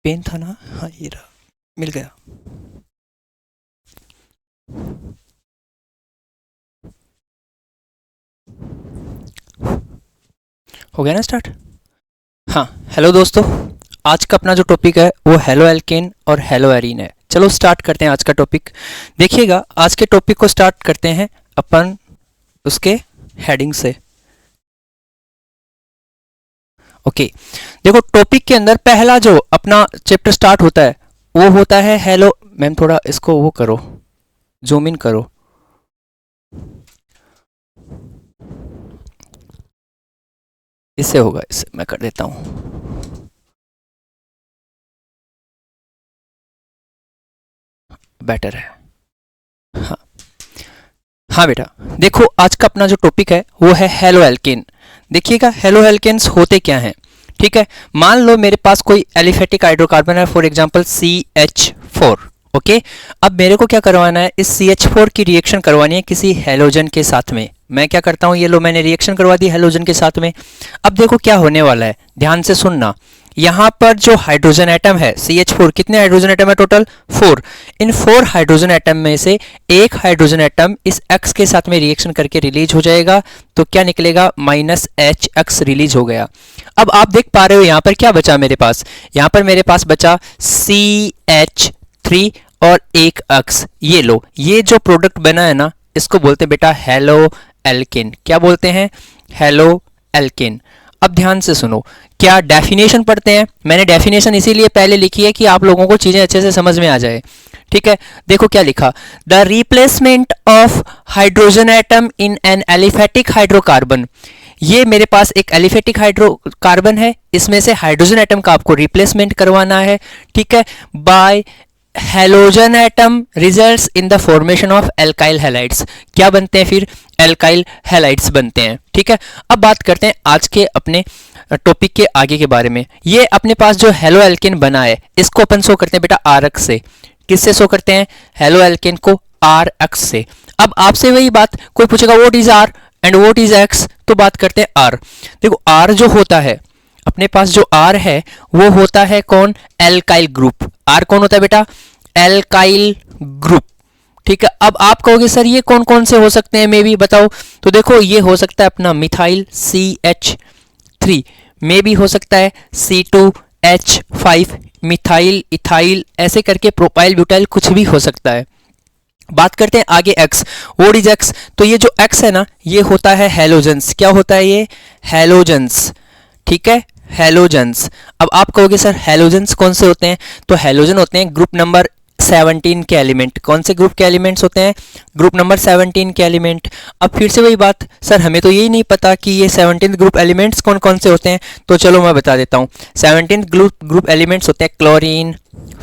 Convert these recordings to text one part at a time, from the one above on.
Pen था ना, हाँ ये रहा, मिल गया। हो गया ना स्टार्ट। हाँ, हेलो दोस्तों, आज का अपना जो टॉपिक है वो हेलो एल्केन और हेलो एरीन है। चलो स्टार्ट करते हैं आज का टॉपिक। देखिएगा, आज के टॉपिक को स्टार्ट करते हैं अपन उसके हेडिंग से। ओके, देखो टॉपिक के अंदर पहला जो अपना चैप्टर स्टार्ट होता है वो होता है हेलो। मैम थोड़ा इसको वो करो, जूम इन करो। इससे होगा, इससे मैं कर देता हूँ, बेटर है। हाँ हाँ बेटा, देखो आज का अपना जो टॉपिक है वो है हेलो एल्केन। देखिएगा, हेलो एल्केन्स होते क्या हैं। ठीक है, मान लो मेरे पास कोई एलिफेटिक हाइड्रोकार्बन है, फॉर एग्जांपल CH4। ओके, अब मेरे को क्या करवाना है, इस CH4 की रिएक्शन करवानी है किसी हेलोजन के साथ में। मैं क्या करता हूँ, ये लो मैंने रिएक्शन करवा दी हेलोजन के साथ में। अब देखो क्या होने वाला है, ध्यान से सुनना। यहाँ पर जो हाइड्रोजन एटम है CH4, कितने हाइड्रोजन एटम है टोटल, 4। इन 4 हाइड्रोजन एटम में से एक हाइड्रोजन एटम इस X के साथ में रिएक्शन करके रिलीज हो जाएगा। तो क्या निकलेगा, -HX रिलीज हो गया। अब आप देख पा रहे हो यहाँ पर क्या बचा मेरे पास, यहाँ पर मेरे पास बचा CH3 और एक X। ये लो, ये जो प्रोडक्ट बना है ना, इसको बोलते हैं बेटा हेलो एल्केन। क्या बोलते हैं, हेलो एल्केन। अब ध्यान से सुनो, क्या डेफिनेशन पढ़ते हैं। मैंने डेफिनेशन इसीलिए पहले लिखी है कि आप लोगों को चीजें अच्छे से समझ में आ जाए। ठीक है, देखो क्या लिखा, the replacement of hydrogen atom in an aliphatic hydrocarbon. ये मेरे पास एक एलिफेटिक हाइड्रोकार्बन है, इसमें से हाइड्रोजन एटम का आपको रिप्लेसमेंट करवाना है। ठीक है, bye halogen atom results in the formation of alkyl halides. क्या बनते हैं फिर, एल्काइल हैलाइड्स बनते हैं। ठीक है, अब बात करते हैं आज के अपने टॉपिक के आगे के बारे में। ये अपने पास जो हेलो एल्केन बना है, इसको अपन शो करते हैं बेटा RX से। किससे शो करते हैं, हेलो एल्केन को RX से। अब आपसे वही बात, कोई पूछेगा what is R and what is X, तो बात करते हैं R। देखो R जो होता है, अपने पास जो R है वो होता है कौन, एल्काइल ग्रुप। R कौन होता है बेटा, एल्काइल ग्रुप। ठीक है, अब आप कहोगे सर ये कौन कौन से हो सकते हैं, मे बी बताओ। तो देखो ये हो सकता है अपना मिथाइल CH3, मे भी हो सकता है C2H5, मिथाइल, इथाइल, ऐसे करके प्रोपाइल ब्यूटाइल कुछ भी हो सकता है। बात करते हैं आगे X। व्हाट इज X, तो ये जो X है ना, ये होता है हेलोजेंस। क्या होता है ये, हेलोजेंस। ठीक है, हेलोजेंस। अब आप कहोगे सर हेलोजेंस कौन से होते हैं, तो हेलोजन होते हैं ग्रुप नंबर 17 के एलिमेंट। कौन से ग्रुप के एलिमेंट्स होते हैं, ग्रुप नंबर 17 के एलिमेंट। अब फिर से वही बात, सर हमें तो यही नहीं पता कि ये 17 ग्रुप एलिमेंट्स कौन कौन से होते हैं। तो चलो मैं बता देता हूँ। 17 ग्रुप एलिमेंट्स होते हैं क्लोरीन,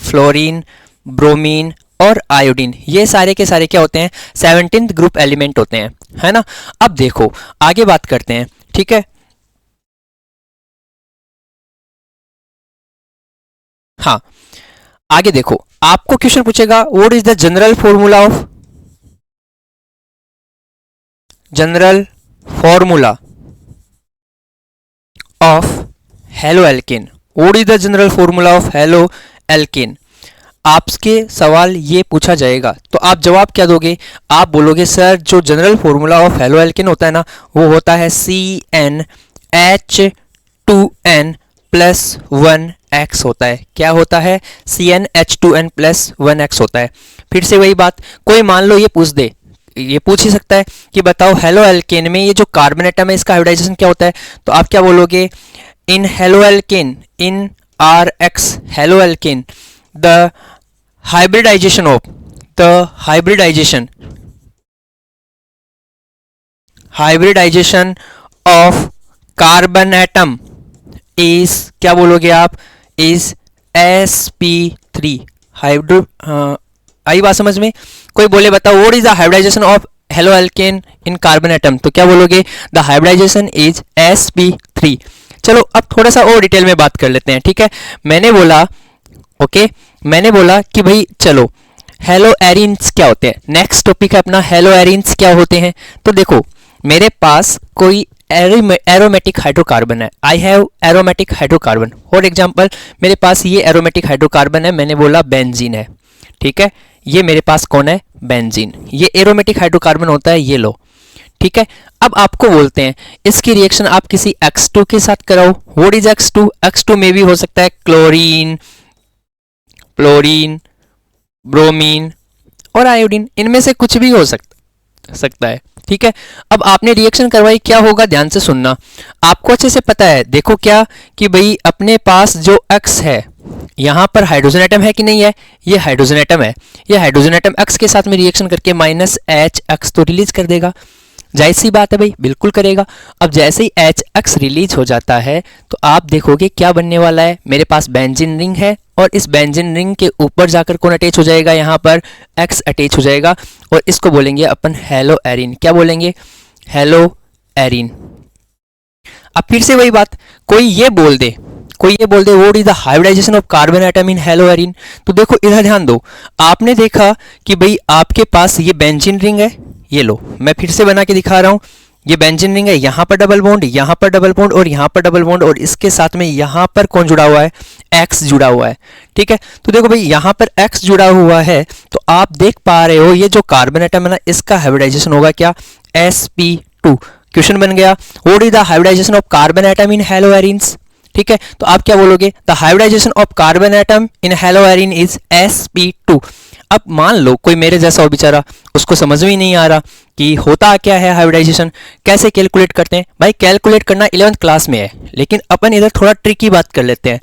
फ्लोरीन, ब्रोमीन और आयोडीन। ये सारे के सारे क्या होते हैं, 17 ग्रुप एलिमेंट होते हैं, है ना। अब देखो आगे बात करते हैं। ठीक है, हाँ आगे देखो, आपको क्वेश्चन पूछेगा what is the general formula of halo alkene. What is the general formula of halo alkene. आपके सवाल ये पूछा जाएगा तो आप जवाब क्या दोगे, आप बोलोगे सर जो general formula of halo alkene होता है ना, वो होता है CnH2n प्लस 1x होता है। क्या होता है, CnH2n प्लस 1x होता है। फिर से वही बात, कोई मान लो ये पूछ दे, ये पूछ ही सकता है कि बताओ हेलो एल्केन में ये जो कार्बन एटम है इसका हाइब्रिडाइजेशन क्या होता है। तो आप क्या बोलोगे, in hello alkane, in RX halo alkane the hybridization of the hybridization of carbon atom is, क्या बोलोगे आप, is sp3 हाइड्रो। आई बात समझ में। कोई बोले बताओ what is the hybridisation of halo alkane in carbon atom, तो क्या बोलोगे, द हाइब्रिडाइजेशन इज sp3। चलो अब थोड़ा सा और डिटेल में बात कर लेते हैं। ठीक है, मैंने बोला ओके, मैंने बोला कि भाई चलो हेलो एरीन्स क्या होते हैं। नेक्स्ट टॉपिक है अपना हेलो एरीन्स क्या होते हैं। तो देखो मेरे पास कोई एरोमेटिक हाइड्रोकार्बन है, I have aromatic hydrocarbon. For example मेरे पास ये एरोमेटिक हाइड्रोकार्बन है, मैंने बोला बेंजीन है, ठीक है, ये मेरे पास कौन है, बेंजीन, ये एरोमेटिक हाइड्रोकार्बन होता है, ये लो, ठीक है। अब आपको बोलते हैं इसकी रिएक्शन आप किसी X2 के साथ कराओ। What is X2? X2 में भी हो सकता है क्लोरीन, फ्लोरीन, ब्रोमीन और आयोडीन, इनमें से कुछ भी हो सकता है, ठीक है। अब आपने रिएक्शन करवाई, क्या होगा, ध्यान से सुनना, आपको अच्छे से पता है। देखो क्या कि भाई अपने पास जो X है, यहां पर हाइड्रोजन एटम है कि नहीं है, ये हाइड्रोजन एटम है, ये हाइड्रोजन एटम X के साथ में रिएक्शन करके -HX तो रिलीज कर देगा, जाहिर सी बात है भाई, बिल्कुल करेगा। अब जैसे ही HX रिलीज हो जाता है तो आप देखोगे क्या बनने वाला है, मेरे पास बेंजीन रिंग है और इस बेंजीन रिंग के ऊपर जाकर कौन अटैच हो जाएगा, यहाँ पर X अटैच हो जाएगा और इसको बोलेंगे अपन हेलो एरिन। क्या बोलेंगे, हेलो एरिन। अब फिर से वही बात, कोई ये बोल दे what is the hybridisation of carbon atom in hello Erin, तो देखो इधर ध्यान दो, आपने देखा कि भाई आपके पास ये बेंजीन रिंग है, ये लो मैं फिर से बना के दिखा रहा हूं, ये बेंजीन रिंग है, यहां पर डबल बॉन्ड, यहां पर डबल बॉन्ड और यहां पर डबल बॉन्ड और इसके साथ में यहां पर कौन जुड़ा हुआ है, X जुड़ा हुआ है, ठीक है। तो देखो भाई यहां पर X जुड़ा हुआ है तो आप देख पा रहे हो ये जो कार्बन एटम है ना, इसका हाइब्रिडाइजेशन होगा क्या, sp2। क्वेश्चन बन गया, what is the hybridisation of carbon atom in halo arenes, ठीक है। तो आप क्या बोलोगे, the hybridisation of carbon atom in hello arene is sp2। अब मान लो कोई मेरे जैसा हो बेचारा, उसको समझ में ही नहीं आ रहा कि होता क्या है हाइब्रिडाइजेशन, कैसे कैलकुलेट करते हैं। भाई कैलकुलेट करना 11th क्लास में है, लेकिन अपन इधर थोड़ा ट्रिकी बात कर लेते हैं।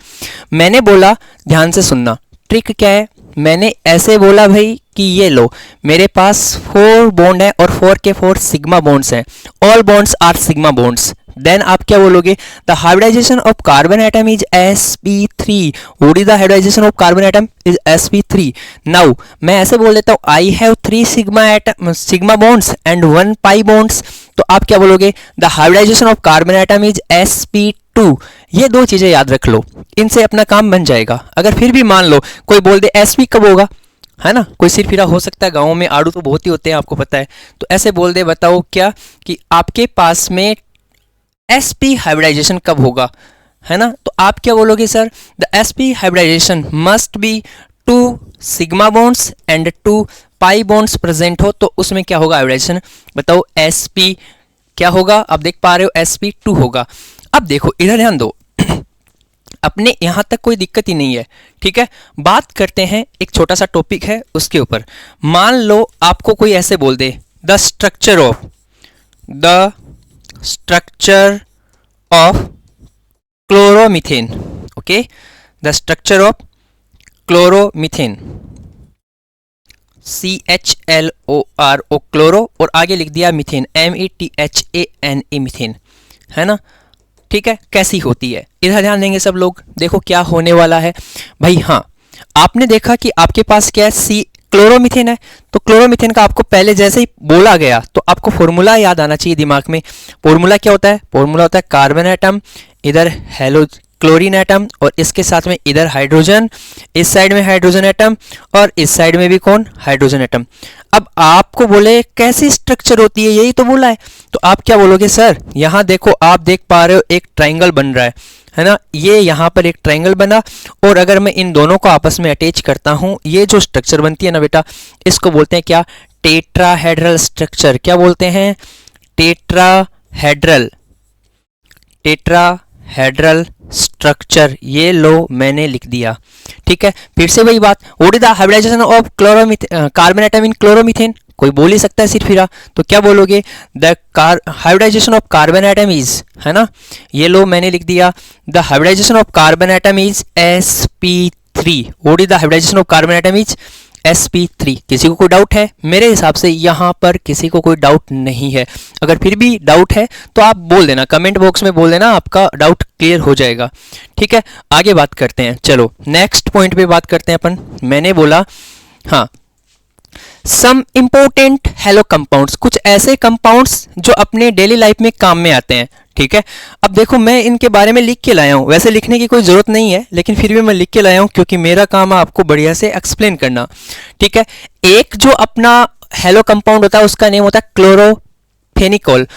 मैंने बोला, ध्यान से सुनना, ट्रिक क्या है, मैंने ऐसे बोला भाई कि ये लो मेरे पास 4 बॉन्ड है और 4 के 4 सिग्मा बॉन्ड्स हैं, all bonds are sigma bonds, then आप क्या बोलोगे, the hybridisation of carbon atom is sp3। What is the hybridisation of carbon atom is sp3। Now मैं ऐसे बोल देता हूं, I have 3 sigma bonds and 1 pi bonds, तो आप क्या बोलोगे, the hybridisation of carbon atom is sp2। ये दो चीजें याद रख लो, इनसे अपना काम बन जाएगा। अगर फिर भी मान लो कोई बोल दे sp कब होगा, है ना, कोई सिरफिरा हो सकता है, गाँव में आड़ू तो बहुत ही होते हैं आपको पता है, तो ऐसे बोल दे, बताओ क्या कि आपके पास में sp हाइब्रिडाइजेशन कब होगा, है ना, तो आप क्या बोलोगे, sir the sp hybridization must be 2 sigma bonds and 2 pi bonds present हो, तो उसमें क्या होगा हाइब्रिडाइजेशन, बताओ sp क्या होगा, आप देख पा रहे हो sp2 होगा। अब देखो इधर ध्यान दो, अपने यहां तक कोई दिक्कत ही नहीं है, ठीक है। बात करते हैं, एक छोटा सा टॉपिक है उसके ऊपर। मान लो आपको कोई ऐसे बोल दे, the structure of chloromethane, okay, the structure of chloromethane, CHLORO chloro और आगे लिख दिया मीथेन, METHANE मीथेन, है ना, ठीक है। कैसी होती है, इधर ध्यान देंगे सब लोग, देखो क्या होने वाला है भाई। हाँ, आपने देखा कि आपके पास क्या है, क्लोरोमीथेन है, तो क्लोरोमीथेन का आपको पहले जैसे ही बोला गया तो आपको फॉर्मूला याद आना चाहिए दिमाग में। फॉर्मूला क्या होता है, फॉर्मूला होता है कार्बन एटम, इधर हेलो क्लोरीन एटम और इसके साथ में इधर हाइड्रोजन, इस साइड में हाइड्रोजन एटम और इस साइड में भी कौन, हाइड्रोजन एटम। अब आपको बोले कैसी स्ट्रक्चर होती है, यही तो बोला है, तो आप क्या बोलोगे, सर यहां देखो, आप देख पा रहे हो एक ट्राइंगल बन रहा है ना, ये यहां पर एक ट्राइंगल बना और अगर मैं इन दोनों को आपस में अटैच करता हूं, ये जो स्ट्रक्चर बनती है ना बेटा, इसको बोलते हैं क्या, टेट्राहेड्रल स्ट्रक्चर। क्या बोलते हैं, टेट्राहेड्रल स्ट्रक्चर। ये लो मैंने लिख दिया, ठीक है। फिर से वही बात, what is the hybridisation of carbon atom in chloromethane, कोई बोल ही सकता है सिरफिरा, तो क्या बोलोगे, the hybridisation of carbon atom is, है ना, ये लो मैंने लिख दिया, the hybridisation of carbon atom is sp3। What is the hybridisation of carbon atom is sp3। किसी को कोई डाउट है, मेरे हिसाब से यहां पर किसी को कोई डाउट नहीं है। अगर फिर भी डाउट है तो आप बोल देना, कमेंट बॉक्स में बोल देना, आपका डाउट क्लियर हो जाएगा, ठीक है। आगे बात करते हैं, चलो नेक्स्ट पॉइंट पे बात करते हैं अपन। मैंने बोला हाँ, सम इंपोर्टेंट हेलो कंपाउंड्स, कुछ ऐसे कंपाउंड्स जो अपने डेली लाइफ में काम में आते हैं, ठीक है। अब देखो मैं इनके बारे में लिख के लाया हूं, वैसे लिखने की कोई जरूरत नहीं है, लेकिन फिर भी मैं लिख के लाया हूं क्योंकि मेरा काम है आपको बढ़िया से एक्सप्लेन करना, ठीक है। एक जो अपना हेलो कंपाउंड होता है उसका नेम होता है क्लोरोफेनिकोल।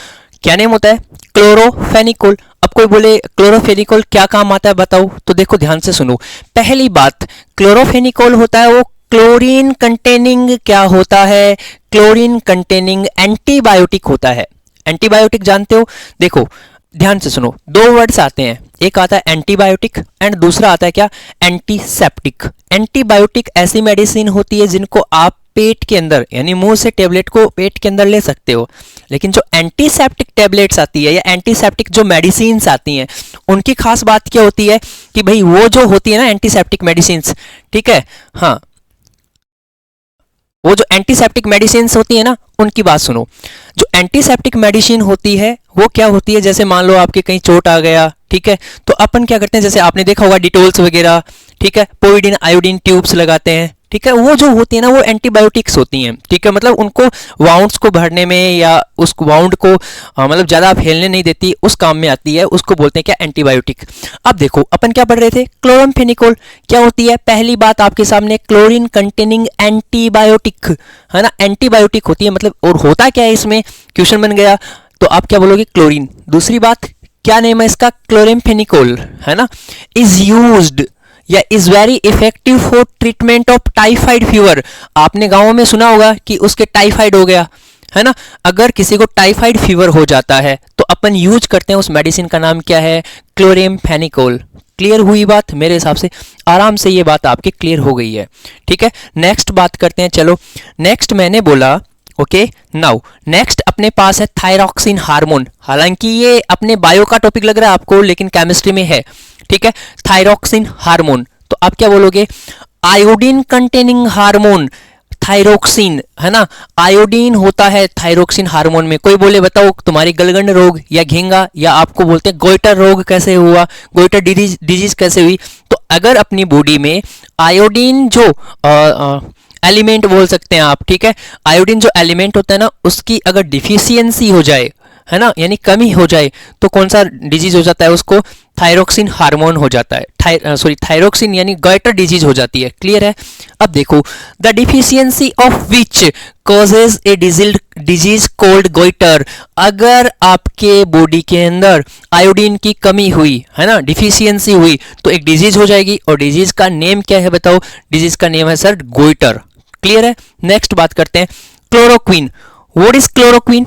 क्या नेम होता है? क्लोरोफेनिकोल। अब कोई बोले क्लोरोफेनिकोल क्या काम आता है बताओ, तो देखो ध्यान से सुनो। पहली बात, क्लोरोफेनिकोल होता है वो क्लोरीन कंटेनिंग क्या होता है? क्लोरीन कंटेनिंग एंटीबायोटिक होता है। एंटीबायोटिक जानते हो? देखो ध्यान से सुनो, दो वर्ड्स आते हैं, एक आता है एंटीबायोटिक एंड दूसरा आता है क्या? एंटीसेप्टिक। एंटीबायोटिक ऐसी मेडिसिन होती है जिनको आप पेट के अंदर यानी मुंह से टेबलेट को पेट के अंदर ले सकते हो, लेकिन जो एंटीसेप्टिक टेबलेट्स आती है या एंटीसेप्टिक जो मेडिसिन आती हैं उनकी खास बात क्या होती है कि भाई वो जो होती है ना एंटीसेप्टिक मेडिसिन, ठीक है, हाँ, वो जो एंटीसेप्टिक मेडिसिन होती है ना उनकी बात सुनो। जो एंटीसेप्टिक मेडिसिन होती है वो क्या होती है, जैसे मान लो आपके कहीं चोट आ गया, ठीक है, तो अपन क्या करते हैं, जैसे आपने देखा होगा डिटोल्स वगैरह, ठीक है, पोविडिन आयोडीन ट्यूब्स लगाते हैं, ठीक है, वो जो होती है ना वो एंटीबायोटिक्स होती हैं, ठीक है, मतलब उनको वाउंड्स को भरने में या उस वाउंड को मतलब ज़्यादा फैलने नहीं देती, उस काम में आती है, उसको बोलते हैं क्या? एंटीबायोटिक। अब देखो अपन क्या पढ़ रहे थे? क्लोरमफेनिकोल क्या होती है? पहली बात आपके सामने, क्लोरीन कंटेनिंग एंटीबायोटिक, है ना, एंटीबायोटिक होती है, मतलब और होता क्या है इसमें, क्वेश्चन बन गया, तो आप क्या बोलोगे? क्लोरीन। दूसरी बात, क्या नेम है इसका? क्लोरमफेनिकोल, है ना, इज यूज्ड या is very effective for treatment of typhoid fever. आपने गांवों में सुना होगा कि उसके टाइफाइड हो गया, है ना, अगर किसी को टाइफाइड फीवर हो जाता है तो अपन यूज करते हैं उस मेडिसिन का नाम क्या है? क्लोरमफेनिकोल। क्लियर हुई बात? मेरे हिसाब से आराम से ये बात आपकी क्लियर हो गई है, ठीक है। नेक्स्ट बात करते हैं, चलो नेक्स्ट मैंने बोला, ओके नाउ नेक्स्ट अपने पास है थायरॉक्सिन हार्मोन। हालांकि ये अपने बायो का टॉपिक लग रहा है आपको, लेकिन केमिस्ट्री में है, ठीक है, थायरॉक्सिन हार्मोन। तो आप क्या बोलोगे? आयोडीन कंटेनिंग हार्मोन, थायरोक्सिन, है ना, आयोडीन होता है थायरोक्सिन हार्मोन में। कोई बोले बताओ तुम्हारी गलगंड रोग या घेंगा या आपको बोलते हैं गोइटर रोग कैसे हुआ, गोइटर डिजीज कैसे हुई? तो अगर अपनी बॉडी में आयोडीन जो एलिमेंट बोल सकते हैं आप, ठीक है, आयोडीन जो एलिमेंट होता है ना उसकी अगर डिफिशियंसी हो जाए, है ना, यानी कमी हो जाए, तो कौन सा डिजीज हो जाता है? उसको थायरोक्सिन हार्मोन हो जाता है, थायरोक्सिन यानी गॉइटर डिजीज हो जाती है। क्लियर है? अब देखो, the deficiency of which causes a disease cold goitre. अगर आपके बॉडी के अंदर आयोडीन की कमी हुई, है ना, डिफिशियंसी हुई, तो एक डिजीज हो जाएगी, और डिजीज का नेम क्या है बताओ? डिजीज का नेम है सर गॉइटर। क्लियर है? नेक्स्ट बात करते हैं, chloroquine. What is chloroquine?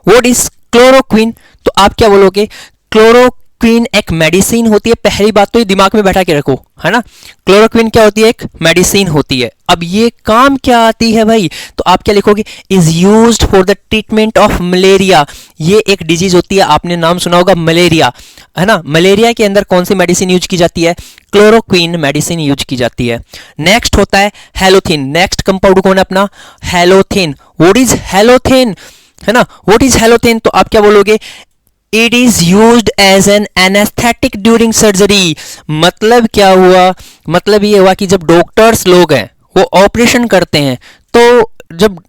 What is chloroquine? तो आप क्या बोलोगे? क्लोरोक्विन एक मेडिसिन होती है। पहली बात तो ये दिमाग में बैठा के रखो, है ना, क्लोरोक्विन क्या होती है? एक मेडिसिन होती है। अब ये काम क्या आती है भाई? तो आप क्या लिखोगे? Is used for the treatment of malaria. ये एक डिजीज होती है, आपने नाम सुना होगा मलेरिया, है ना। मलेरिया के अंदर कौन सी मेडिसिन यूज की जाती है? क्लोरोक्विन मेडिसिन यूज की जाती है। नेक्स्ट होता है हैलोथिन। नेक्स्ट कंपाउंड कौन है अपना? हैलोथिन। What is halothane? है ना, व्हाट इज हैलोथिन? तो आप क्या बोलोगे? It is used as an anaesthetic during surgery. मतलब क्या हुआ? मतलब ये हुआ कि जब डॉक्टर्स लोग हैं वो ऑपरेशन करते हैं, तो जब